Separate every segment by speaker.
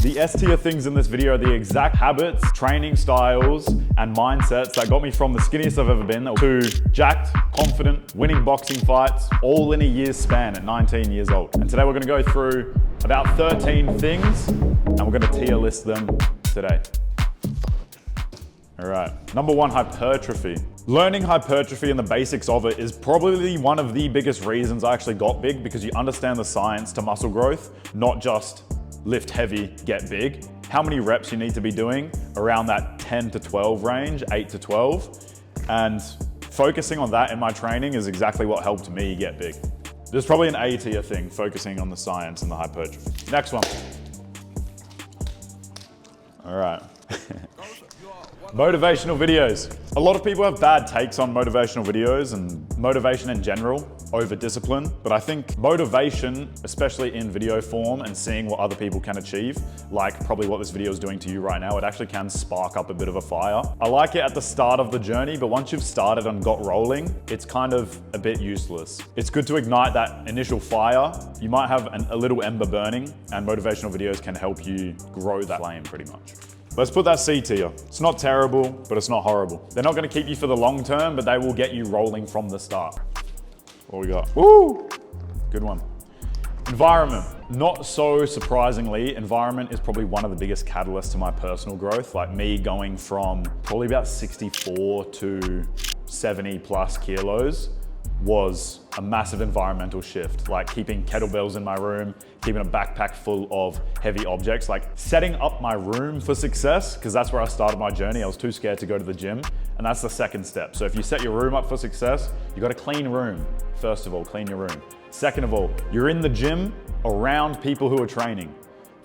Speaker 1: The S tier things in this video are the exact habits, training styles, and mindsets that got me from the skinniest I've ever been to jacked, confident, winning boxing fights, all in a year's span at 19 years old. And today we're gonna go through about 13 things, and we're gonna tier list them today. All right, number one, hypertrophy. Learning hypertrophy and the basics of it is probably one of the biggest reasons I actually got big, because you understand the science to muscle growth, not just lift heavy, get big. How many reps you need to be doing around that 10 to 12 range, 8 to 12. And focusing on that in my training is exactly what helped me get big. There's probably an A tier thing, focusing on the science and the hypertrophy. Next one. All right. Motivational videos. A lot of people have bad takes on motivational videos and motivation in general over discipline, but I think motivation, especially in video form and seeing what other people can achieve, like probably what this video is doing to you right now, it actually can spark up a bit of a fire. I like it at the start of the journey, but once you've started and got rolling, it's kind of a bit useless. It's good to ignite that initial fire. You might have a little ember burning, and motivational videos can help you grow that flame pretty much. Let's put that C tier. It's not terrible, but it's not horrible. They're not gonna keep you for the long term, but they will get you rolling from the start. What we got? Woo! Good one. Environment. Not so surprisingly, environment is probably one of the biggest catalysts to my personal growth. Like me going from probably about 64 to 70 plus kilos was a massive environmental shift. Like keeping kettlebells in my room, keeping a backpack full of heavy objects, like setting up my room for success, because that's where I started my journey. I was too scared to go to the gym, and that's the second step. So if you set your room up for success, you got a clean room. First of all, clean your room. Second of all, you're in the gym around people who are training.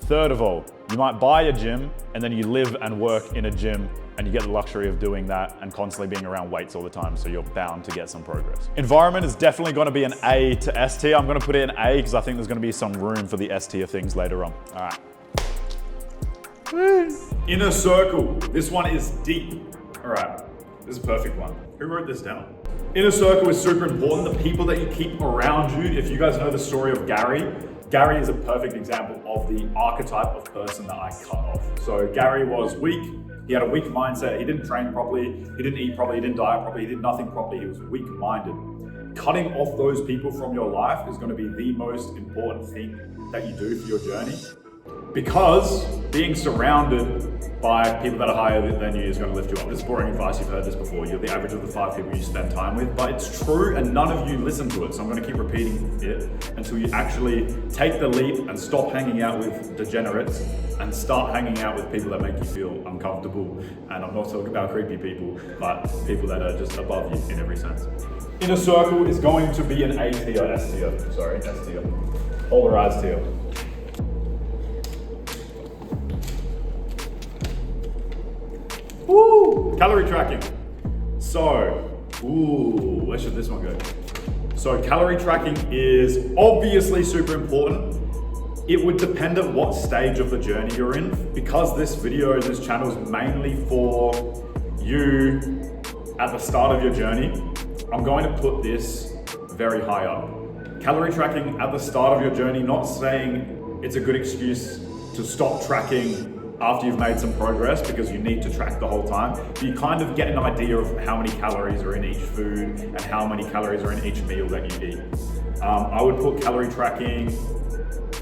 Speaker 1: Third of all, you might buy a gym and then you live and work in a gym, and you get the luxury of doing that and constantly being around weights all the time, so you're bound to get some progress. Environment is definitely gonna be an A to S tier. I'm gonna put it in A because I think there's gonna be some room for the S tier things later on. All right. Inner circle. This one is deep. All right, this is a perfect one. Who wrote this down? Inner circle is super important. The people that you keep around you. If you guys know the story of Gary, Gary is a perfect example of the archetype of person that I cut off. So Gary was weak. He had a weak mindset. He didn't train properly. He didn't eat properly. He didn't diet properly. He did nothing properly. He was weak-minded. Cutting off those people from your life is going to be the most important thing that you do for your journey, because being surrounded by people that are higher than you is going to lift you up. This is boring advice. You've heard this before. You're the average of the 5 people you spend time with, but it's true, and none of you listen to it. So I'm going to keep repeating it until you actually take the leap and stop hanging out with degenerates and start hanging out with people that make you feel uncomfortable. And I'm not talking about creepy people, but people that are just above you in every sense. Inner circle is going to be an A tier, S tier. Sorry, S tier. Polarized tier. Woo! Calorie tracking. So, where should this one go? So calorie tracking is obviously super important. It would depend on what stage of the journey you're in. Because this video, this channel is mainly for you at the start of your journey, I'm going to put this very high up. Calorie tracking at the start of your journey, not saying it's a good excuse to stop tracking after you've made some progress, because you need to track the whole time. But you kind of get an idea of how many calories are in each food and how many calories are in each meal that you eat. I would put calorie tracking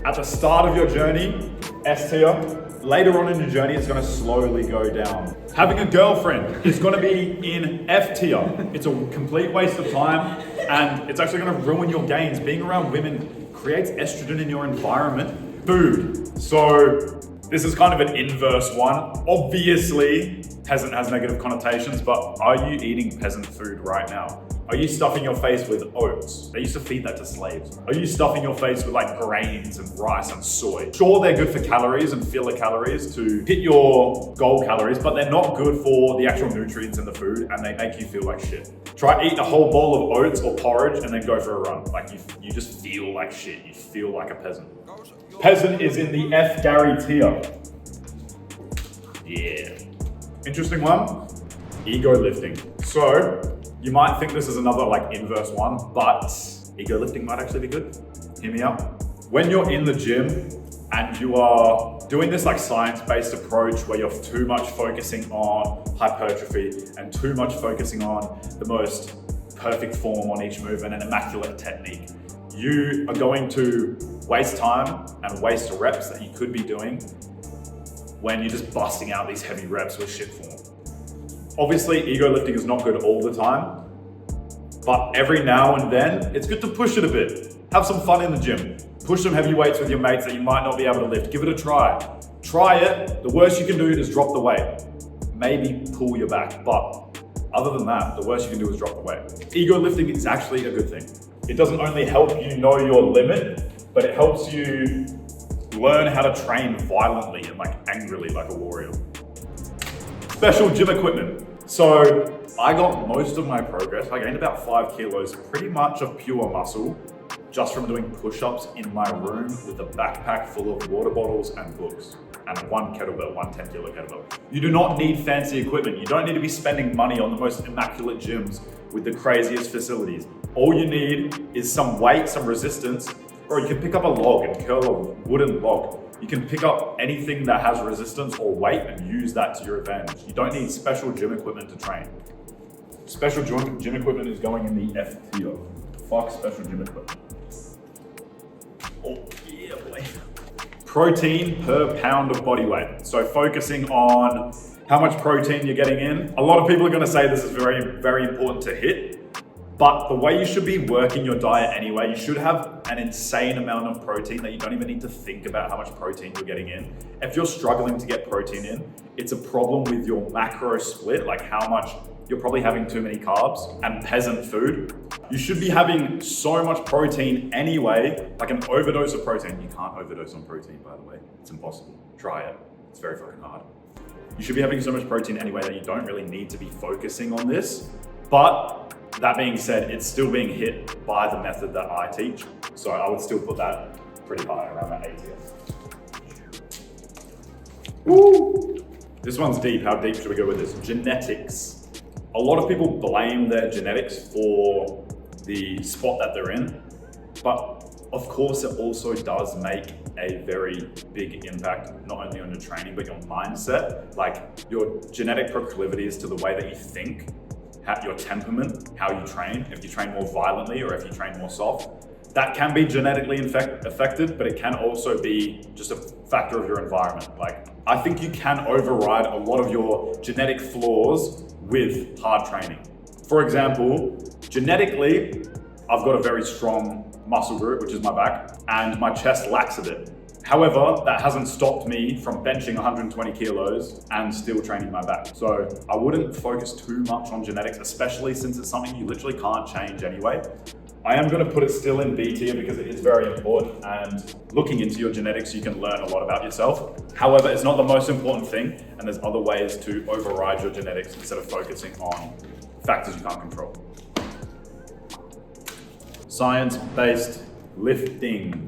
Speaker 1: at the start of your journey, S tier. Later on in your journey, it's gonna slowly go down. Having a girlfriend is gonna be in F tier. It's a complete waste of time, and it's actually gonna ruin your gains. Being around women creates estrogen in your environment. Food. So this is kind of an inverse one. Obviously, peasant has negative connotations, but are you eating peasant food right now? Are you stuffing your face with oats? They used to feed that to slaves. Are you stuffing your face with like grains and rice and soy? Sure, they're good for calories and filler calories to hit your goal calories, but they're not good for the actual nutrients in the food, and they make you feel like shit. Try eating a whole bowl of oats or porridge and then go for a run. Like you just feel like shit. You feel like a peasant. Peasant is in the F Gary tier. Yeah. Interesting one. Ego lifting. So, you might think this is another like inverse one, but ego lifting might actually be good. Hear me out. When you're in the gym and you are doing this like science-based approach where you're too much focusing on hypertrophy and too much focusing on the most perfect form on each move and an immaculate technique, you are going to waste time and waste reps that you could be doing when you're just busting out these heavy reps with shit form. Obviously, ego lifting is not good all the time, but every now and then, it's good to push it a bit. Have some fun in the gym. Push some heavy weights with your mates that you might not be able to lift. Give it a try. Try it. The worst you can do is drop the weight. Maybe pull your back, but other than that, the worst you can do is drop the weight. Ego lifting is actually a good thing. It doesn't only help you know your limit, but it helps you learn how to train violently and like angrily like a warrior. Special gym equipment. So I got most of my progress. I gained about 5 kilos, pretty much of pure muscle, just from doing push-ups in my room with a backpack full of water bottles and books and one kettlebell, one 10-kilo kettlebell. You do not need fancy equipment. You don't need to be spending money on the most immaculate gyms with the craziest facilities. All you need is some weight, some resistance, or you can pick up a log and curl a wooden log. You can pick up anything that has resistance or weight and use that to your advantage. You don't need special gym equipment to train. Special gym equipment is going in the F tier. Fuck special gym equipment. Oh yeah, boy. Protein per pound of body weight. So focusing on how much protein you're getting in. A lot of people are gonna say this is very, very important to hit. But the way you should be working your diet anyway, you should have an insane amount of protein that you don't even need to think about how much protein you're getting in. If you're struggling to get protein in, it's a problem with your macro split, like how much you're probably having too many carbs and peasant food. You should be having so much protein anyway, like an overdose of protein. You can't overdose on protein, by the way. It's impossible. Try it. It's very fucking hard. You should be having so much protein anyway that you don't really need to be focusing on this. But that being said, it's still being hit by the method that I teach. So I would still put that pretty high, around that 80th. Woo! This one's deep. How deep should we go with this? Genetics. A lot of people blame their genetics for the spot that they're in. But of course, it also does make a very big impact, not only on your training, but your mindset. Like your genetic proclivities to the way that you think, your temperament, how you train, if you train more violently or if you train more soft. That can be genetically affected, but it can also be just a factor of your environment. Like, I think you can override a lot of your genetic flaws with hard training. For example, genetically, I've got a very strong muscle group, which is my back, and my chest lacks a bit. However, that hasn't stopped me from benching 120 kilos and still training my back. So I wouldn't focus too much on genetics, especially since it's something you literally can't change anyway. I am going to put it still in B tier because it is very important, and looking into your genetics, you can learn a lot about yourself. However, it's not the most important thing, and there's other ways to override your genetics instead of focusing on factors you can't control. Science-based lifting.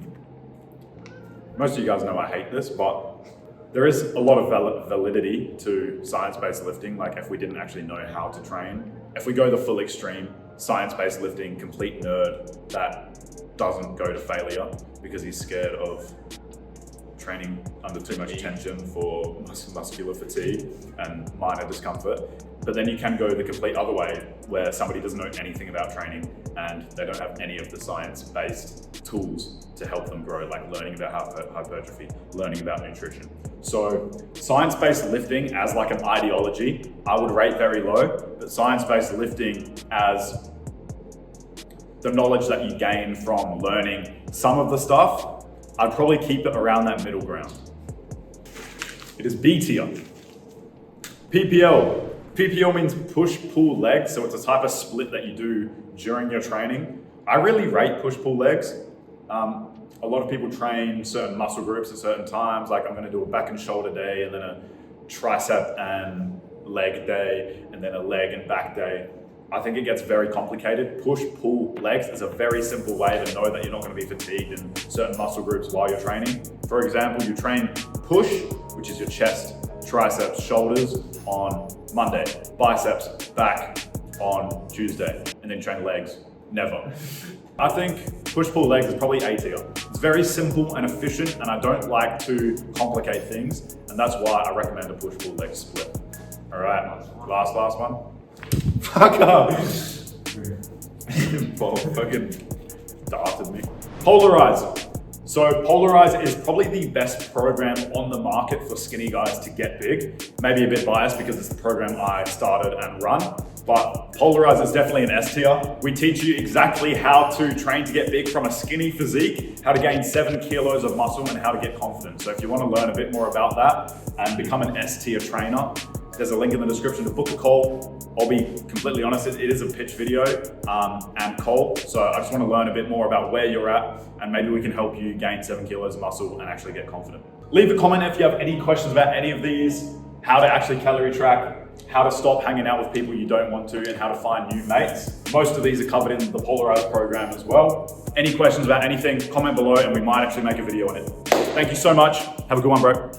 Speaker 1: Most of you guys know I hate this, but there is a lot of validity to science-based lifting. Like if we didn't actually know how to train, if we go the full extreme, science-based lifting, complete nerd that doesn't go to failure because he's scared of training under too much tension for muscular fatigue and minor discomfort. But then you can go the complete other way where somebody doesn't know anything about training and they don't have any of the science-based tools to help them grow, like learning about hypertrophy, learning about nutrition. So science-based lifting as like an ideology, I would rate very low, but science-based lifting as the knowledge that you gain from learning some of the stuff, I'd probably keep it around that middle ground. It is B tier. PPL. PPL means push-pull legs, so it's a type of split that you do during your training. I really rate push-pull legs. A lot of people train certain muscle groups at certain times, like I'm gonna do a back and shoulder day, and then a tricep and leg day, and then a leg and back day. I think it gets very complicated. Push-pull legs is a very simple way to know that you're not gonna be fatigued in certain muscle groups while you're training. For example, you train push, which is your chest, triceps, shoulders on Monday, biceps, back on Tuesday, and then train legs, never. I think push-pull legs is probably A tier. It's very simple and efficient, and I don't like to complicate things, and that's why I recommend a push-pull leg split. All right, last one. Fuck up. Paul fucking darted me. Polarize. So Polarize is probably the best program on the market for skinny guys to get big. Maybe a bit biased because it's the program I started and run, but Polarize is definitely an S tier. We teach you exactly how to train to get big from a skinny physique, how to gain 7 kilos of muscle, and how to get confident. So if you want to learn a bit more about that and become an S tier trainer, there's a link in the description to book a call. I'll be completely honest, it is a pitch video and call. So I just want to learn a bit more about where you're at, and maybe we can help you gain 7 kilos of muscle and actually get confident. Leave a comment if you have any questions about any of these, how to actually calorie track, how to stop hanging out with people you don't want to, and how to find new mates. Most of these are covered in the Polarize program as well. Any questions about anything, comment below and we might actually make a video on it. Thank you so much. Have a good one, bro.